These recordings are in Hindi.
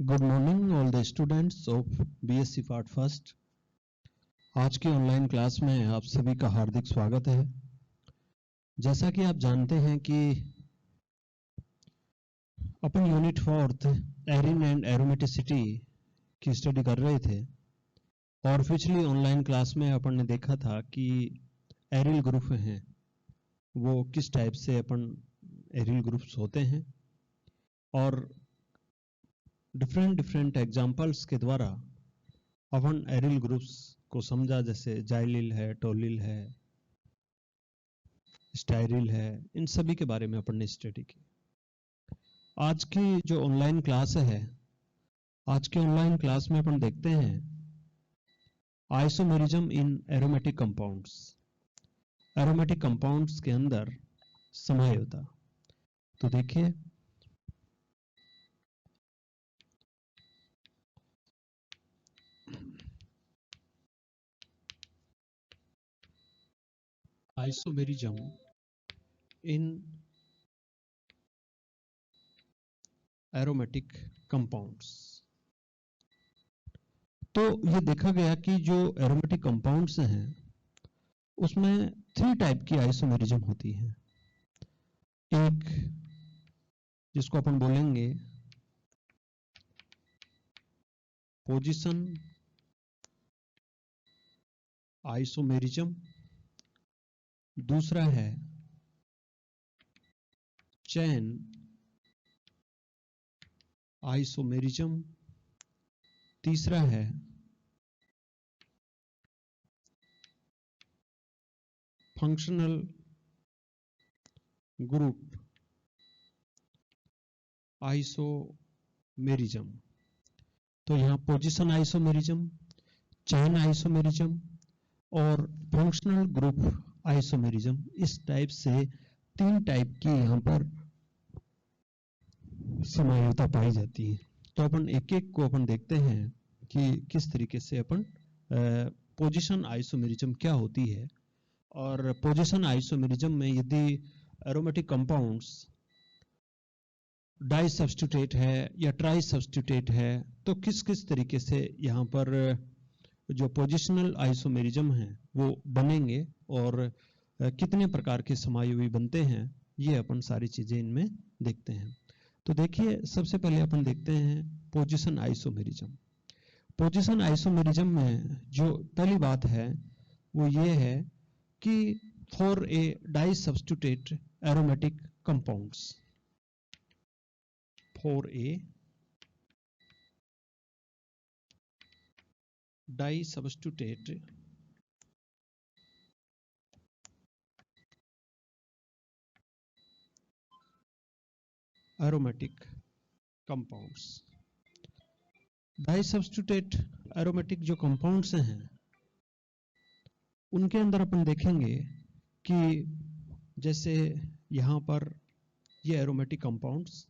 Good morning all the students of BSc part first. आज की ऑनलाइन क्लास में आप सभी का हार्दिक स्वागत है। जैसा कि आप जानते हैं कि अपन unit fourth arene and aromaticity की स्टडी कर रहे थे और पिछली ऑनलाइन क्लास में अपन ने देखा था कि एरिल ग्रुप हैं वो किस टाइप से अपन एरिल ग्रुप्स होते हैं और डिफरेंट एग्जाम्पल्स के द्वारा अपन एरिल ग्रुप्स को समझा, जैसे जाइलिल है, टोलिल है, स्टाइरिल है, इन सभी के बारे में अपन ने स्टडी की। आज की जो ऑनलाइन क्लास है, आज के ऑनलाइन क्लास में अपन देखते हैं isomerism in aromatic compounds. Aromatic compounds के अंदर समझौता। तो देखिए, आइसोमेरिज्म इन एरोमेटिक कंपाउंड्स। तो ये देखा गया कि जो एरोमेटिक कंपाउंड्स हैं उसमें 3 टाइप की आइसोमेरिज्म होती है। एक जिसको अपन बोलेंगे पोजीशन आइसोमेरिज्म, दूसरा है चेन आइसोमेरिज्म, तीसरा है फंक्शनल ग्रुप आइसोमेरिज्म। तो यहाँ पोजीशन आइसोमेरिज्म, चेन आइसोमेरिज्म और फंक्शनल ग्रुप आइसोमेरिज्म, इस टाइप से 3 टाइप की यहाँ पर समझौता पाई जाती है। तो अपन एक एक को अपन देखते हैं कि किस तरीके से अपन पोजीशन आइसोमेरिज्म क्या होती है। और पोजीशन आइसोमेरिज्म में यदि एरोमेटिक कंपाउंड्स डाई सब्स्टिट्यूट है या ट्राई सब्स्टिट्यूट है तो किस किस तरीके से यहाँ पर जो पोजिशनल आइसोमेरिज्म है वो बनेंगे और कितने प्रकार के समायोगी बनते हैं, ये अपन सारी चीजें इनमें देखते हैं। तो देखिए, सबसे पहले अपन देखते हैं पोजीशन आइसोमेरिज्म। पोजीशन आइसोमेरिज्म में जो पहली बात है वो ये है कि for a di substitute aromatic compounds, for a di substitute aromatic compounds. Di substitute aromatic जो कंपाउंड्स हैं उनके अंदर अपन देखेंगे कि जैसे यहाँ पर ये एरोमेटिक कंपाउंड्स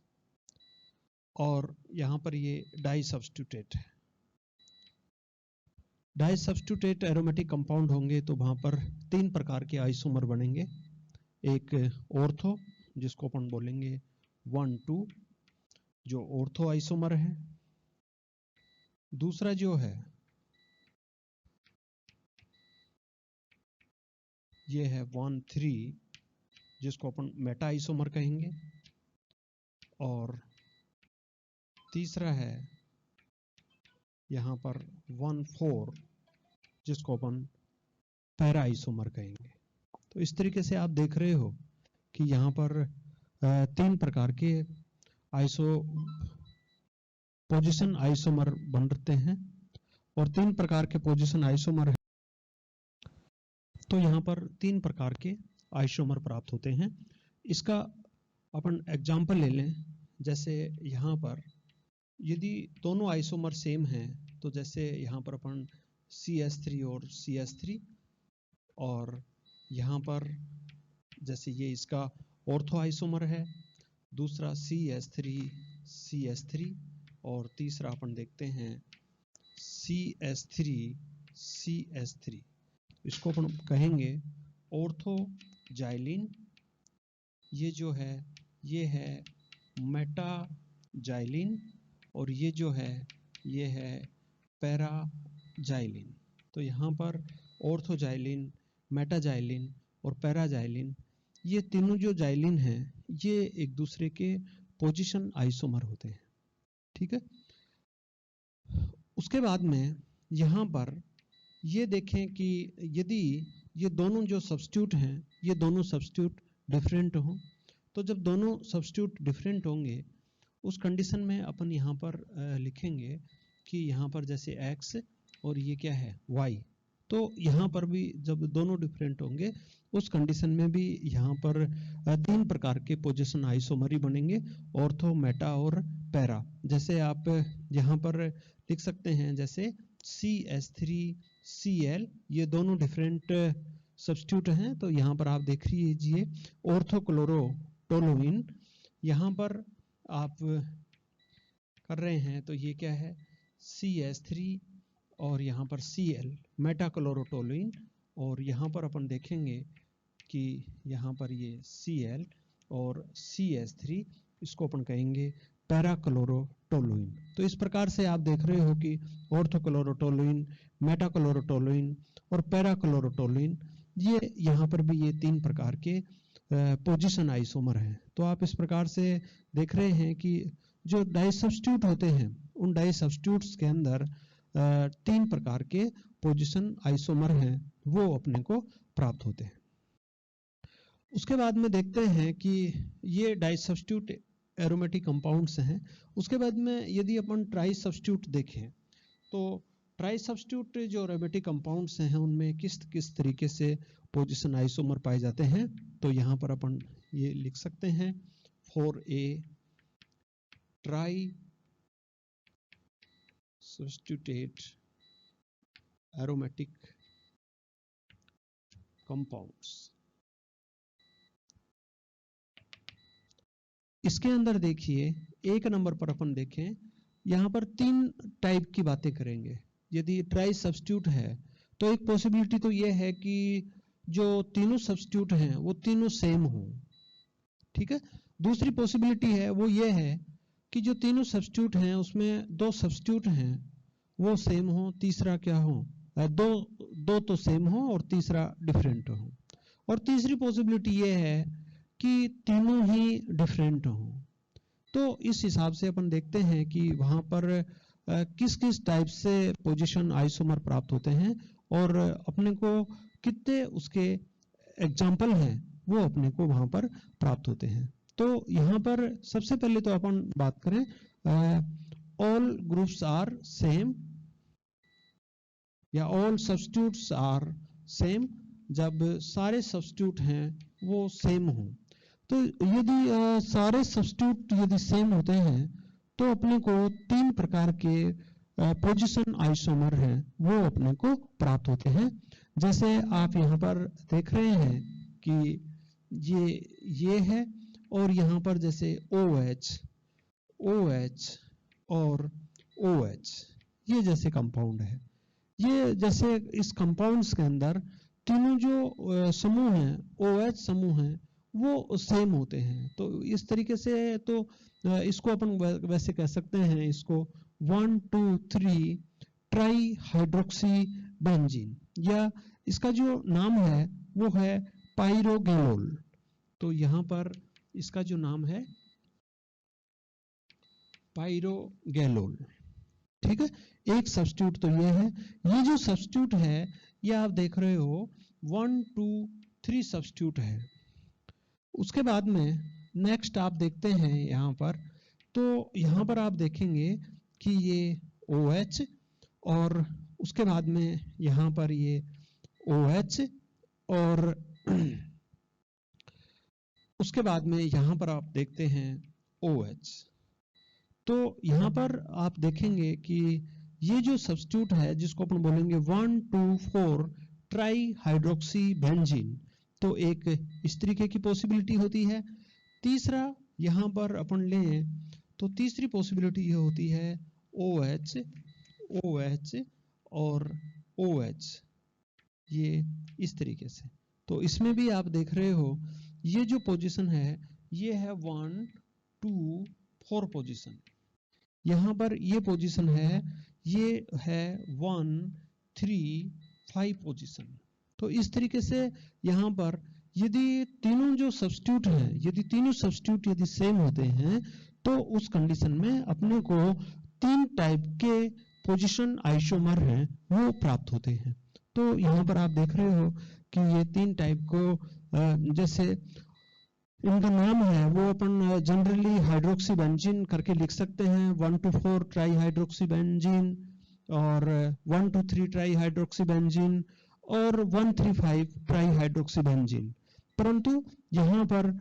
और यहाँ पर ये डाई सब्स्टिट्यूट है। डाई सब्स्टिट्यूट एरोमेटिक कंपाउंड होंगे तो वहां पर 3 प्रकार के आइसोमर बनेंगे। एक ऑर्थो, जिसको अपन बोलेंगे 1, 2, जो ऑर्थो आइसोमर है। दूसरा जो है ये है 1, 3, जिसको अपन मेटा आइसोमर कहेंगे। और तीसरा है यहाँ पर 1, 4, जिसको अपन पैरा आइसोमर कहेंगे। तो इस तरीके से आप देख रहे हो कि यहाँ पर 3 प्रकार के पोजीशन आइसोमर बनते हैं और 3 प्रकार के पोजीशन आइसोमर है तो यहाँ पर 3 प्रकार के आइसोमर प्राप्त होते हैं। इसका अपन एग्जांपल ले लें। जैसे यहाँ पर यदि दोनों आइसोमर सेम हैं तो जैसे यहाँ पर अपन CH3 और CH3, और यहाँ पर जैसे ये इसका ऑर्थो आइसोमर है, दूसरा CH3 CH3 और तीसरा अपन देखते हैं CH3 CH3। इसको अपन कहेंगे ऑर्थो जाइलिन। ये जो है ये है मेटा जाइलिन और ये जो है ये है पैराजाइलिन। तो यहाँ पर ऑर्थोजाइलिन, मेटाजाइलिन और पैराजाइलिन, ये तीनों जो जाइलिन हैं ये एक दूसरे के पोजीशन आइसोमर होते हैं। ठीक है। उसके बाद में यहाँ पर ये देखें कि यदि ये दोनों जो सब्स्टिट्यूट हैं ये दोनों सब्स्टिट्यूट डिफरेंट हों, तो जब दोनों सब्स्टिट्यूट डिफरेंट होंगे उस कंडीशन में अपन यहाँ पर लिखेंगे कि यहाँ पर जैसे x और ये क्या है y, तो यहाँ पर भी जब दोनों डिफरेंट होंगे उस कंडीशन में भी यहाँ पर तीन प्रकार के पोजीशन आइसोमर ही बनेंगे, ऑर्थो, मेटा और पैरा। जैसे आप यहाँ पर लिख सकते हैं जैसे CH3Cl, ये दोनों डिफरेंट सब्स्टिट्यूट हैं। तो यहाँ पर आप देख लीजिए ऑर्थोक्लोरोटोलुइन, यहाँ पर आप कर रहे हैं तो ये क्या है CH3 और यहाँ पर Cl, मेटाक्लोरोटोलुइन, और यहाँ पर अपन देखेंगे कि यहाँ पर ये Cl और CH3, इसको अपन कहेंगे पैराक्लोरोटोलुइन। तो इस प्रकार से आप देख रहे हो कि ऑर्थोक्लोरोटोलुइन, मेटाक्लोरोटोलुइन और पैराक्लोरोटोलुइन, ये यहाँ पर भी ये तीन प्रकार के पोजीशन आइसोमर हैं। तो आप इस प्रकार से देख रहे हैं कि जो डाई सब्स्टिट्यूट होते हैं उन डाई सब्स्टिट्यूट्स के अंदर तीन प्रकार के पोजीशन आइसोमर हैं वो अपने को प्राप्त होते हैं। उसके बाद में देखते हैं कि ये डाई सब्स्टिट्यूट एरोमेटिक कंपाउंड्स हैं। उसके बाद में यदि अपन ट्राई सब्स्टिट्यूट देखें तो ट्राई सब्स्टिट्यूट जो एरोमेटिक कंपाउंड्स हैं उनमें किस किस तरीके से पोजीशन आइसोमर पाए जाते हैं। तो यहाँ पर अपन ये लिख सकते हैं 4A try substituted aromatic compounds. इसके अंदर देखिए एक नंबर पर अपन देखें, यहाँ पर तीन टाइप की बातें करेंगे। यदि ट्राई सब्स्टिट्यूट है तो एक पॉसिबिलिटी तो ये है कि जो तीनों सब्स्टिट्यूट हैं वो तीनों सेम हो। ठीक है। दूसरी पॉसिबिलिटी है वो ये है कि जो तीनों सब्स्टिट्यूट हैं उसमें दो सब्स्टिट्यूट हैं वो सेम हो, तीसरा क्या हो, दो तो सेम हो और तीसरा डिफरेंट हो। और तीसरी पॉसिबिलिटी ये है कि तीनों ही डिफरेंट हो। तो इस हिसाब से अपन देखते हैं कि वहां पर किस किस टाइप से पोजीशन आइसोमर प्राप्त होते हैं और अपने को कितने उसके एग्जाम्पल हैं वो अपने को वहां पर प्राप्त होते हैं। तो यहाँ पर सबसे पहले तो अपन बात करें ऑल ग्रुप्स आर सेम या ऑल सब्स्टिट्यूट्स आर सेम, जब सारे सब्स्टिट्यूट हैं वो सेम हो। तो यदि सारे सब्स्टिट्यूट यदि सेम होते हैं तो अपने को तीन प्रकार के पोजीशन आइसोमर हैं वो अपने को प्राप्त होते हैं। जैसे आप यहाँ पर देख रहे हैं कि ये है और यहाँ पर जैसे OH, OH और OH, ये जैसे कंपाउंड है। ये जैसे इस कंपाउंड्स के अंदर तीनों जो समूह हैं OH समूह हैं वो सेम होते हैं। तो इस तरीके से तो इसको अपन वैसे कह सकते हैं इसको 1 2 3 ट्राई हाइड्रोक्सी बेंजीन, या इसका जो नाम है वो है पाइरोगेलोल। तो यहाँ पर इसका जो नाम है पाइरोगेलोल। ठीक है। एक सब्स्टिट्यूट तो ये है। ये जो सब्स्टिट्यूट है ये आप देख रहे हो 1 2 3 सब्स्टिट्यूट है। उसके बाद में नेक्स्ट आप देखते हैं यहाँ पर, तो यहाँ पर आप देखेंगे कि ये OH और उसके बाद में यहाँ पर ये OH और उसके बाद में यहाँ पर आप देखते हैं OH। तो यहाँ पर आप देखेंगे कि ये जो सब्स्टिट्यूट है जिसको अपन बोलेंगे 1 2 4 ट्राई हाइड्रोक्सी बेंजीन, तो एक इस तरीके की पॉसिबिलिटी होती है। तीसरा यहाँ पर अपन लें तो तीसरी पॉसिबिलिटी ये होती है OH, OH और OH, ये इस तरीके से। तो इसमें भी आप देख रहे हो ये जो पोजीशन है ये है 1 2 4 पोजीशन। यहाँ पर ये पोजीशन है, ये है 1 3 5 पोजीशन। तो इस तरीके से यहाँ पर यदि तीनों जो सब्स्टिट्यूट हैं, यदि तीनों सब्स्टिट्यूट यदि सेम होते हैं तो उस कंडीशन में अपने को 3 टाइप के पोजीशन आइसोमर हैं वो प्राप्त होते हैं। तो यहाँ पर आप देख रहे हो कि ये 3 टाइप को जैसे इनका नाम है वो अपन जनरली हाइड्रोक्सी बेंजीन करके लिख सकते हैं, 1 to 4 ट्राई हाइड्रोक्सी बेंजीन और 1 to 3 ट्राई हाइड्रोक्सी बेंजीन और 135 ट्राई हाइड्रोक्सी बेंजीन। परंतु यहाँ पर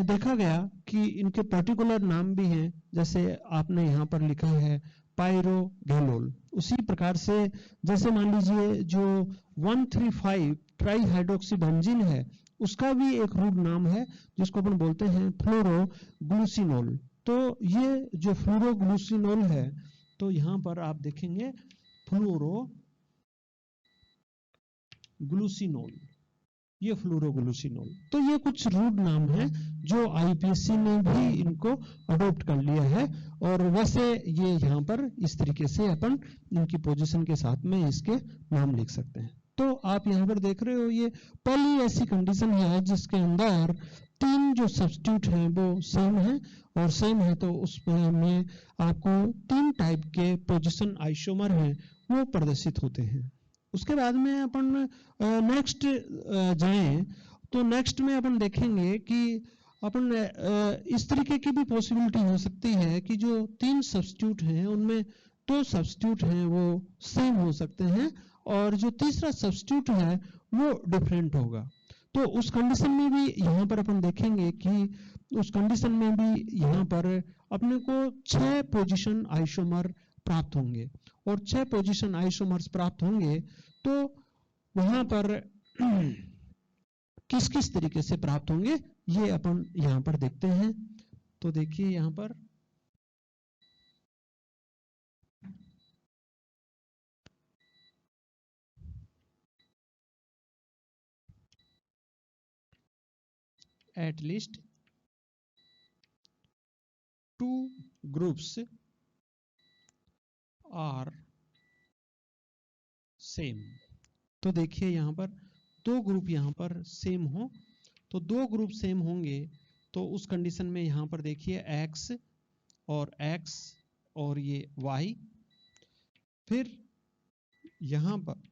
देखा गया कि इनके पर्टिकुलर नाम भी हैं, जैसे आपने यहाँ पर लिखा है पायरोगेनोल। उसी प्रकार से जैसे मान लीजिए जो 135 ट्राई हाइड्रोक्सी बेंजीन है उसका भी एक रूट नाम है जिसको अपन बोलते हैं फ्लोरोग्लूसिनोल। तो ये जो फ्लोरोग्लूसिनोल है, तो यहाँ पर आप देखेंगे फ्लोरोग्लूसिनोल, ये फ्लोरोग्लूसिनोल। तो ये कुछ रूट नाम है जो आईपीएससी ने भी इनको अडॉप्ट कर लिया है, और वैसे ये यहाँ पर इस तरीके से अपन इनकी पोजीशन के साथ में इसके नाम लिख सकते हैं। तो आप यहाँ पर देख रहे हो ये पहली ऐसी कंडीशन है जिसके अंदर 3 जो सब्स्टिट्यूट हैं वो सेम है, और सेम है तो उसमें आपको 3 टाइप के पोजीशन आइसोमर हैं वो प्रदर्शित होते हैं। उसके बाद में अपन नेक्स्ट जाएं तो नेक्स्ट में अपन देखेंगे कि अपन इस तरीके की भी पॉसिबिलिटी हो सकती है कि जो 3 सब्स्टिट्यूट हैं उनमें 2 सब्स्टिट्यूट हैं वो सेम हो सकते हैं और जो तीसरा सब्स्टिट्यूट है वो डिफरेंट होगा। तो उस कंडीशन में भी यहाँ पर अपन देखेंगे कि उस कंडीशन में भी यहाँ पर अपने को 6 पोजीशन आइसोमर प्राप्त होंगे, और 6 पोजीशन आइसोमर्स प्राप्त होंगे तो वहां पर किस किस तरीके से प्राप्त होंगे ये अपन यहाँ पर देखते हैं। तो देखिए यहाँ पर at least 2 groups are same। तो देखिए यहाँ पर 2 ग्रुप यहाँ पर सेम हो, तो 2 ग्रुप सेम होंगे तो उस कंडीशन में यहाँ पर देखिए x और ये y। फिर यहाँ पर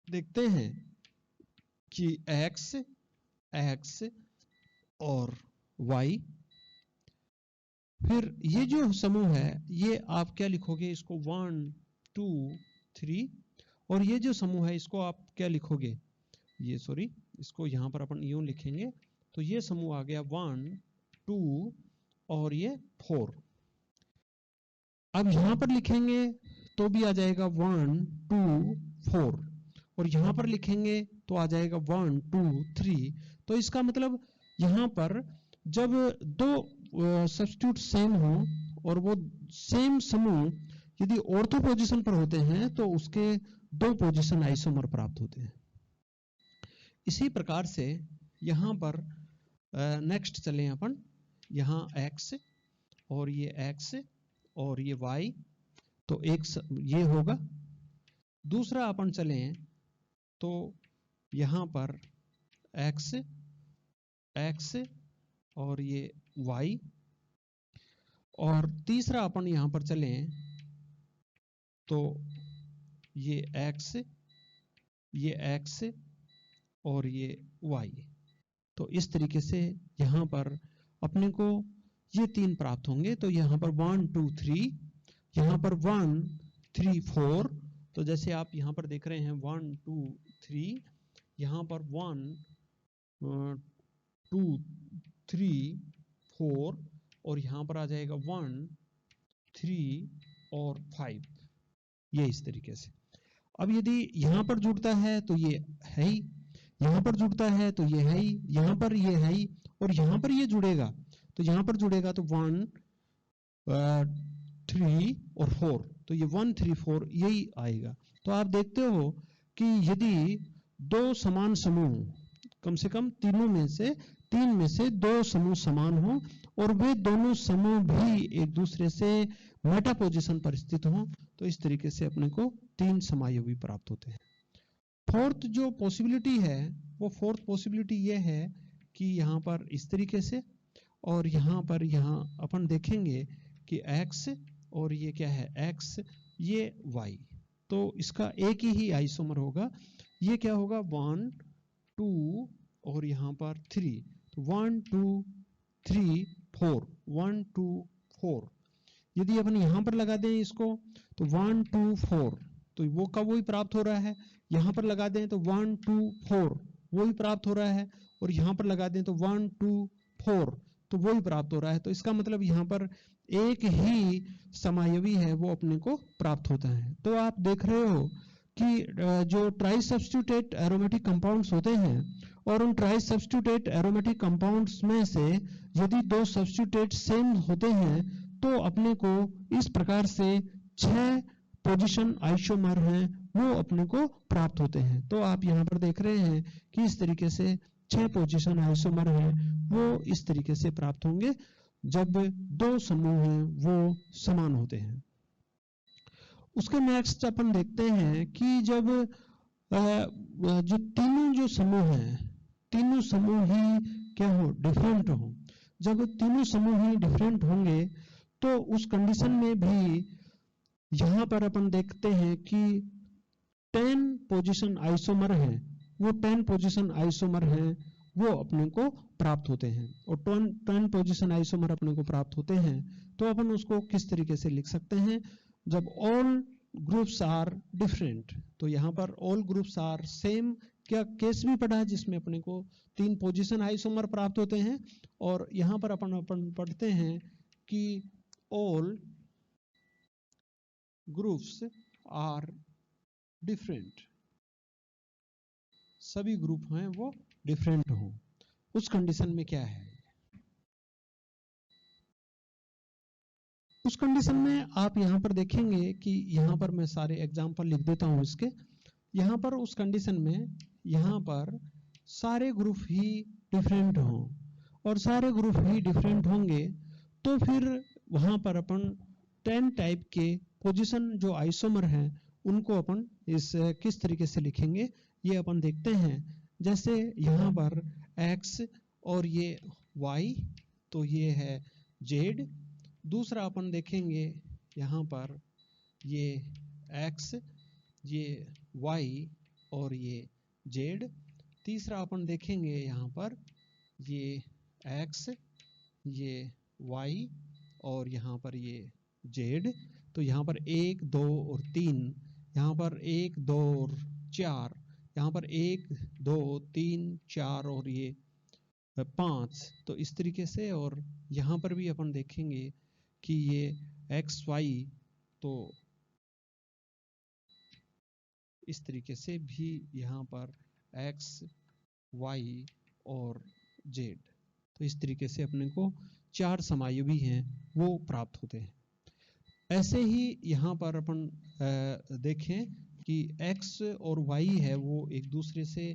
देखते हैं कि x और y। फिर ये जो समूह है ये आप क्या लिखोगे, इसको 1 2 3, और ये जो समूह है इसको आप क्या लिखोगे, ये सॉरी इसको यहाँ पर अपन यूं लिखेंगे, तो ये समूह आ गया 1 2 और ये 4। अब यहाँ पर लिखेंगे तो भी आ जाएगा 1 2 4, और यहाँ पर लिखेंगे तो आ जाएगा 1 2 3। तो इसका मतलब यहाँ पर जब 2 सब्स्टिट्यूट सेम हो और वो सेम समूह यदि ऑर्थो पोजीशन पर होते हैं तो उसके 2 पोजीशन आइसोमर प्राप्त होते हैं। इसी प्रकार से यहाँ पर नेक्स्ट चलें अपन, यहाँ x और ये y, तो एक ये होगा। दूसरा अपन चलें तो यहाँ पर x और ये y, और तीसरा अपन यहाँ पर चलें तो ये x और ये y। तो इस तरीके से यहाँ पर अपने को ये 3 प्राप्त होंगे। तो यहाँ पर 1 2 3, यहाँ पर 1 3 4। तो जैसे आप यहाँ पर देख रहे हैं 1 2 3, यहाँ पर 1 2 3 4, और यहाँ पर आ जाएगा 1 3 और 5, ये इस तरीके से। अब यदि यहाँ पर जुड़ता है तो ये है ही, यहाँ पर जुड़ता है तो ये है ही, यहाँ पर ये है ही, और यहाँ पर ये जुड़ेगा तो यहाँ पर जुड़ेगा तो 1 3 और 4, तो ये 1 3 4 यही आएगा। तो आप देखते हो कि यदि 2 समान समूह, कम से कम तीनों में से तीन में से दो समूह समान हो और वे दोनों समूह भी एक दूसरे से मेटा पोजीशन पर स्थित हों, तो इस तरीके से अपने को तीन समायोगी प्राप्त होते हैं। फोर्थ जो पॉसिबिलिटी है, वो फोर्थ पॉसिबिलिटी ये है कि यहाँ पर इस तरीके से, और यहाँ पर यहाँ अपन देखेंगे कि x और ये क्या है x, ये y, तो इसका एक ही आइसोमर होगा। ये क्या होगा 1 2 और यहाँ पर 3, तो 1 2 3 4, 1 2 4। यदि अपन यहाँ पर लगा दें इसको तो 1 2 4, तो वो का वही प्राप्त हो रहा है। यहाँ पर लगा दें तो 1 2 4 वही प्राप्त हो रहा है, और यहाँ पर लगा दें तो 1 2 4 तो वही प्राप्त हो रहा है। तो इसका मतलब यहाँ पर एक ही समायवी है वो अपने को प्राप्त होता है। तो आप देख रहे हो कि जो ट्राई सब्स्टिट्यूटेड एरोमेटिक कंपाउंड्स होते हैं, और उन ट्राई सब्स्टिट्यूटेड एरोमेटिक कंपाउंड्स में से यदि दो सब्स्टिट्यूटेड सेम होते हैं तो अपने को इस प्रकार से 6 पोजीशन आइसोमर हैं वो अपने को प्राप्त होते हैं। तो आप यहाँ पर देख रहे हैं कि इस तरीके से 6 पोजीशन आइसोमर हैं वो इस तरीके से प्राप्त होंगे जब दो समूह हैं वो समान होते हैं। उसके नेक्स्ट अपन देखते हैं कि जब जो तीनों जो समूह हैं, तीनों समूह ही क्या हो, डिफरेंट हो। जब तीनों समूह ही डिफरेंट होंगे तो उस कंडीशन में भी यहाँ पर अपन देखते हैं कि 10 पोजीशन आइसोमर हैं, वो 10 पोजीशन आइसोमर हैं वो अपने को प्राप्त होते हैं। और 10 पोजीशन आइसोमर अपने को प्राप्त होते हैं तो अपन उसको किस तरीके से लिख सकते हैं, जब ऑल ग्रुप्स आर डिफरेंट। तो यहाँ पर ऑल ग्रुप्स आर सेम क्या केस भी पढ़ा है जिसमें अपने को 3 पोजीशन आइसोमर प्राप्त होते हैं, और यहाँ पर अपन पढ़ते हैं कि ऑल ग्रुप्स आर डिफरेंट, सभी ग्रुप हैं वो डिफरेंट हो। उस कंडीशन में क्या है, उस कंडीशन में आप यहां पर देखेंगे कि यहां पर मैं सारे एग्जांपल लिख देता हूं इसके। यहां पर उस कंडीशन में यहां पर सारे ग्रुप ही डिफरेंट हों, और सारे ग्रुप ही डिफरेंट होंगे तो फिर वहां पर अपन 10 टाइप के पोजीशन जो आइसोमर हैं उनको अपन इस किस तरीके से लिखेंगे ये अपन देखते हैं। जैसे यहाँ पर x और ये y, तो ये है z। दूसरा अपन देखेंगे यहाँ पर ये x, ये y और ये z। तीसरा अपन देखेंगे यहाँ पर ये x, ये y और यहाँ पर ये z। तो यहाँ पर 1 2 और 3, यहाँ पर 1 2 और 4, यहाँ पर 1 2 3 4 और ये 5। तो इस तरीके से, और यहाँ पर भी अपन देखेंगे कि ये एक्स वाई, तो इस तरीके से भी यहाँ पर एक्स वाई और जेड, तो इस तरीके से अपने को 4 समायोगी हैं वो प्राप्त होते हैं। ऐसे ही यहाँ पर अपन देखें कि x और y है वो एक दूसरे से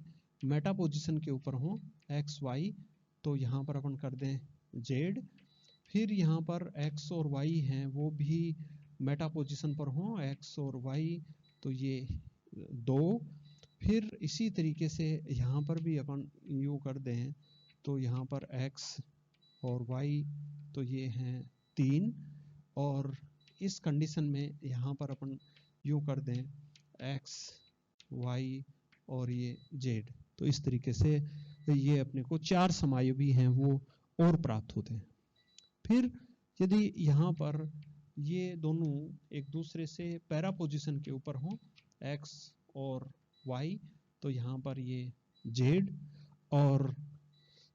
मेटा पोजीशन के ऊपर हो, एक्स वाई, तो यहाँ पर अपन कर दें z। फिर यहाँ पर x और y हैं वो भी मेटा पोजीशन पर हो, x और y, तो ये 2। फिर इसी तरीके से यहाँ पर भी अपन यूँ कर दें तो यहाँ पर x और y, तो ये हैं 3। और इस कंडीशन में यहाँ पर अपन यूँ कर दें x y और ये z, तो इस तरीके से ये अपने को 4 समायोगी हैं वो और प्राप्त होते हैं। फिर यदि यहाँ पर ये दोनों एक दूसरे से पैरा पोजीशन के ऊपर हों, x और y, तो यहाँ पर ये z, और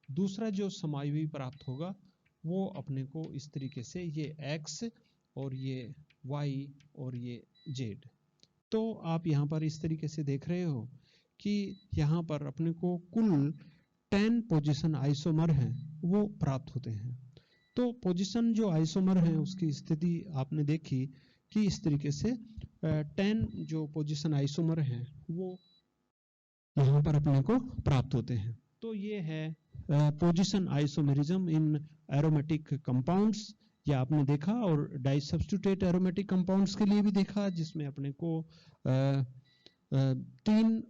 दूसरा जो समायोगी प्राप्त होगा वो अपने को इस तरीके से ये x और ये y और ये z। तो आप यहाँ पर इस तरीके से देख रहे हो कि यहाँ पर अपने को कुल 10 पोजीशन आइसोमर हैं वो प्राप्त होते हैं। तो पोजीशन जो आइसोमर हैं उसकी स्थिति आपने देखी कि इस तरीके से 10 जो पोजीशन आइसोमर हैं वो यहाँ पर अपने को प्राप्त होते हैं। तो ये है position isomerism in aromatic compounds, ये आपने देखा, और डाई सब्स्टिट्यूटेड एरोमेटिक कंपाउंड्स के लिए भी देखा, जिसमें अपने को 3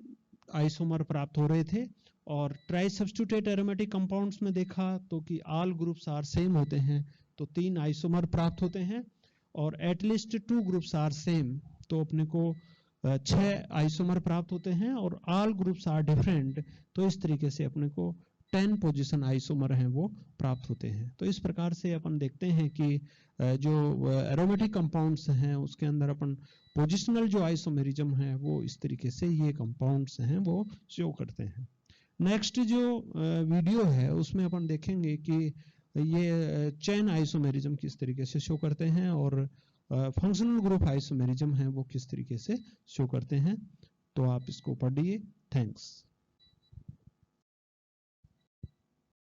आइसोमर प्राप्त हो रहे थे। और ट्राई सब्स्टिट्यूटेड एरोमेटिक कंपाउंड्स में देखा तो कि ऑल ग्रुप्स आर सेम होते हैं, तो 3 आइसोमर प्राप्त होते हैं। और एटलीस्ट 2 ग्रुप्स आर सेम, तो अपने को 6 आइसोमर प्राप्त होते हैं। और ऑल ग्रुप्स आर डिफरेंट, तो इस तरीके से अपने को 10 पोजीशन आइसोमर हैं वो प्राप्त होते हैं। तो इस प्रकार से अपन देखते हैं कि जो एरोमेटिक कंपाउंड्स हैं उसके अंदर अपन पोजिशनल जो आइसोमेरिज्म है वो इस तरीके से ये कंपाउंड्स हैं वो शो करते हैं। नेक्स्ट जो वीडियो है उसमें अपन देखेंगे कि ये चेन आइसोमेरिज्म किस तरीके से शो करते हैं और फंक्शनल ग्रुप आइसोमेरिज्म है वो किस तरीके से शो करते हैं। तो आप इसको पढ़िए। थैंक्स।